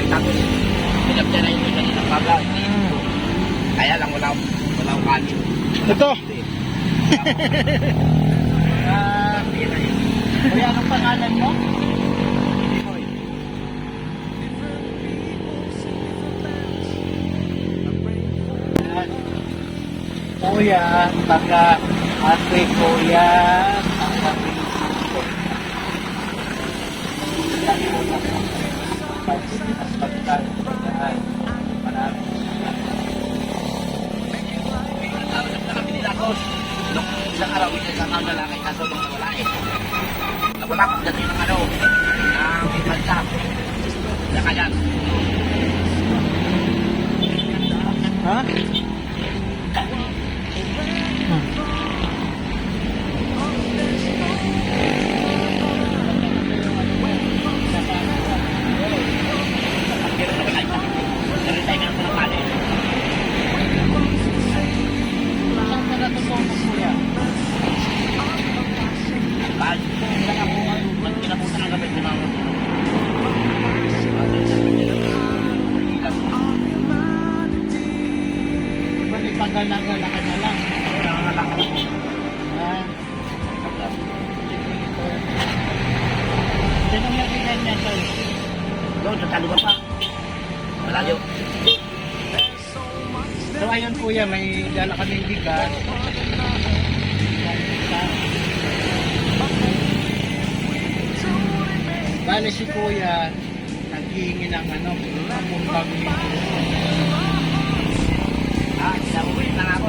tapos pinagtya na yung kanina ng baga. Kaya lang wala akong kanin. Ito. Yan na yun. Kuya, anong pangalan mo? Kuya, taga ate kuya, Isang araw, isang araw na lang ay kaso nung nawala eh. Nawala ko dati ng ng bansa. Nakayan. ha? Pero nawala ito. Naritay na ako ng kanin. Saan ka natutulog, kuya? Bakit? Saan ako ngayon? Kinabutan ng gabi ko na ako. Ba't ipagalaga ka na lang? Ha? Sinong nagbigay niya sa'yo? Doon, sa taliban pa. Malayo. So ayun kuya, may dala kaming bigas. Bale si kuya, naghihingi ng pamumbang Sinabuhin na nga ako.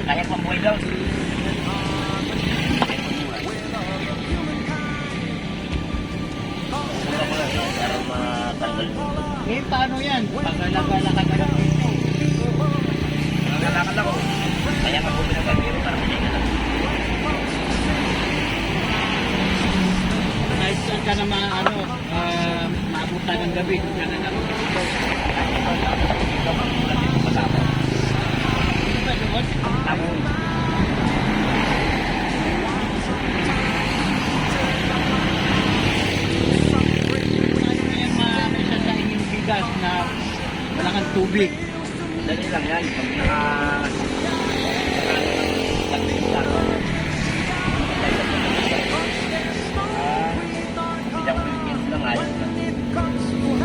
Kaya kong buhay doon. Para matanggal. Eh, paano yan? Pagala-gala ka na lang dito. Naglalakad ako. Kaya ka bumili ng biro para mahinga lang. Kahit saan ka na maabutan ng gabi, kung ka na lang dito. Ano ba doon? Ano na yan may sasain yung bigas na wala kang tubig? Dali lang yan. Pag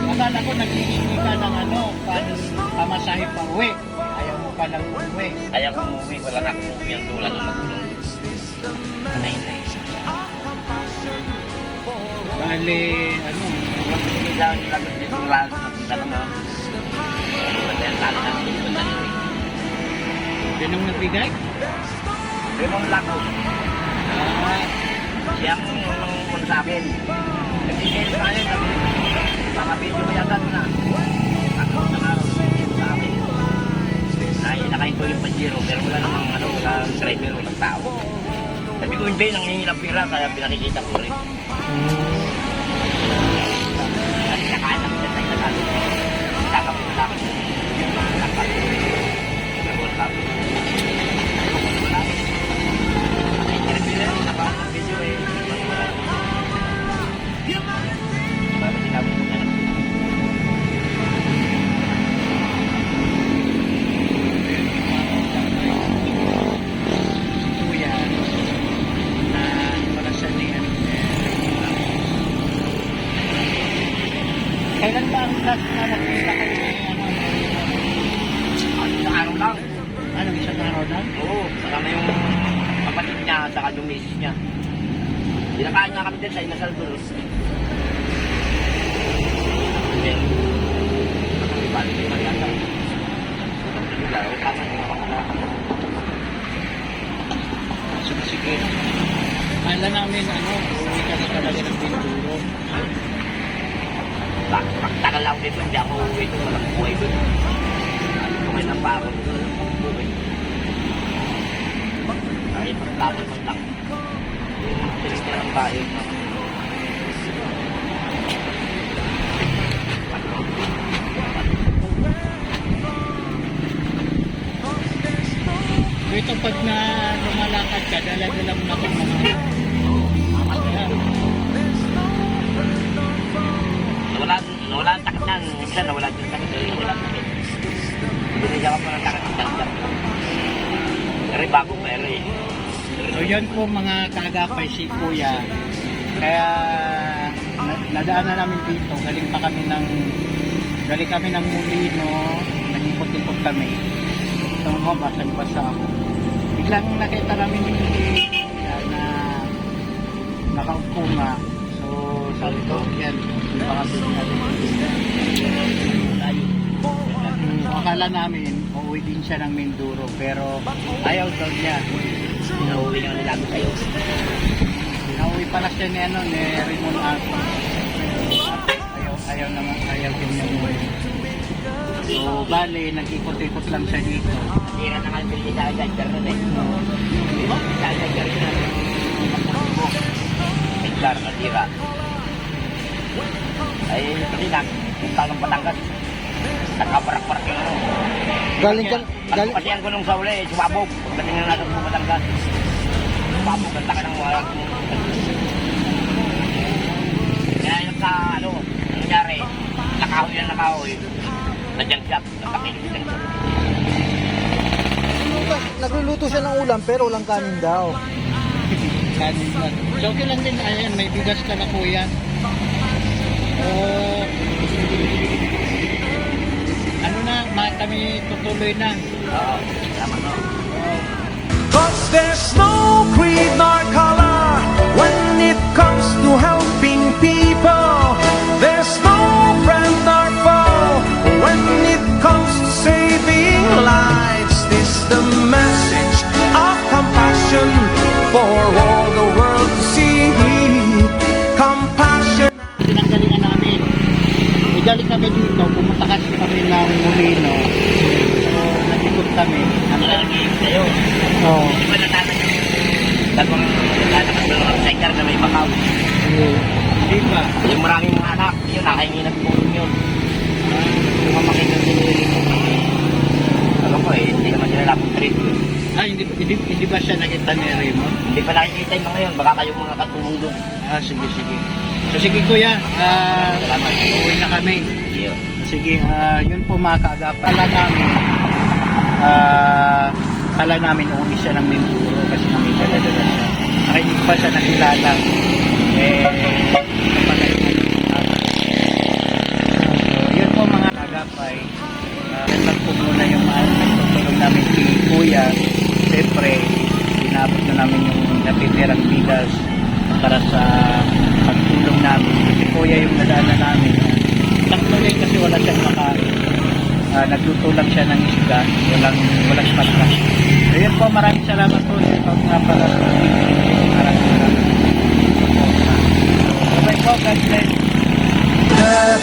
Akala ko naghihingi ka ng pamasahe pa uwi. Ayaw mo pa lang umuwi. Kaya kung umuwi, wala na akong umuwi ang tulad ng magulong. Nanay. Bale, Hindi lang lagot dito ng lahat. Napunta lang na. Wala yung tali na. Dito na yun. sinong nagbigay? Remon Lacos. Siyang nung sa akin. Nag-email sa akin. Mga video mo yata na. Ako na sa akin. Nakain ko yung Pajero pero wala namang wala driver o tao. Sabi ko hindi, nangingilang pira kaya pinakikita ko rin. At nakaanap siya sa inatalo. Saka po lang. Lakad. Remon Lacos. Wala. Nakainterview rin. Nakaanap ng video eh. Bago sinabi ko na lang. Kuya, na wala siya ni Kailan ba ang last na nakita kayo Isang araw lang. Isang araw lang? Oo, kasama yung kapatid niya at saka yung misis niya. Pinakain nga kami din sa Inasal Dulos. Then, nakakibali ko naman yata. Tama yung makakala. Sige. Kala namin, uwi ka na talaga ng Binduro. Pagtagal lang dito, hindi ako uwi ito. Walang buhay doon. Kumain ng bako. Walang buhay. Ay, pagtapos man lang. Pinagkira ng bahay. Ito pag na lumalakad ka, dala-dala mo na itong mga Wala nawala ang takot niyan. Minsan nawala din ang takot. Nawala ang takot. Binigyan ko po ng takot. Pero bago pero eh. So yan po mga kaagapay si Kuya. Kaya nadaanan namin dito. Galing kami ng Molino. Nag-ikot-ikot kami. Ito mo, basang-basa ako. Biglang nakita namin yung Kuya na nakaupo nga. So sabi ko, yan. Yung mga natin. Akala namin, uuwi din siya ng Mindoro. Pero ayaw daw niya. Nauwi nga nila sa'yo. Nauwi pala siya ni Raymond Ato. Ayaw din niya umuwi. So, bali, nag-ikot-ikot lang siya dito. Tira na nga yung bilhin sa Jagger nun eh. Di ba? Sa Jagger yun. Jagger, natira. Ay, kasi lang, yung talong Batangas. Nagkaparak-parak yung ano. Pagpasiyan ko nung sa uli, sumabog. Pagdating na natin sa Batangas. Sumabog, ganda ka ng wala. Kaya yung sa, ano, nangyari, nakahoy na nakahoy. Nandiyan siya, nagpakilig siya. Nagluluto siya ng ulam pero walang kanin daw. Kanin lang. So, okay lang din. Ayan, may bigas ka na Kuya. Ano na, kami tutuloy na. Oo, tama no. Cause there's no creed nor color when it comes to helping people. There's no friend nor foe when it comes to saving lives. This the message of compassion for all the world to see. Compassion. Pinanggalingan namin. Galing kami dito, pumunta kasi kami ng Molino. So, nag-ikot kami. Ano lang ang sa'yo? Oo. Hindi ba natanong yung dalawang lalabas ng sector na may bakaw? Hindi pa. Yung maraming mga anak, yun, nakahingi ng tulong yun. Yung mamakin ng ano ko eh, hindi naman sila lapong trip yun. Hindi ba siya nakita ni Raymond? Hindi pa nakikita yung mga yun, baka kayong mga katulong doon. Sige. So, sige Kuya, Salamat. uwi na kami. Iyo. Sige, yun po mga kaagapan. Kala namin uuwi siya ng Mindoro kasi kami dala-dala siya. Hindi pa siya nakilala. So, yun po mga kaagapay. Lang po muna yung nagtutulong namin si Kuya. Siyempre, inabot na namin yung natitirang bigas para sa pagtulong namin. Si Kuya yung nadaanan namin. Taktuloy kasi wala siyang makain. Nagluto lang siya ng isda. Walang pasta. So yun po, maraming salamat po. Ito nga pala sa maraming salamat. Bye po, God bless. The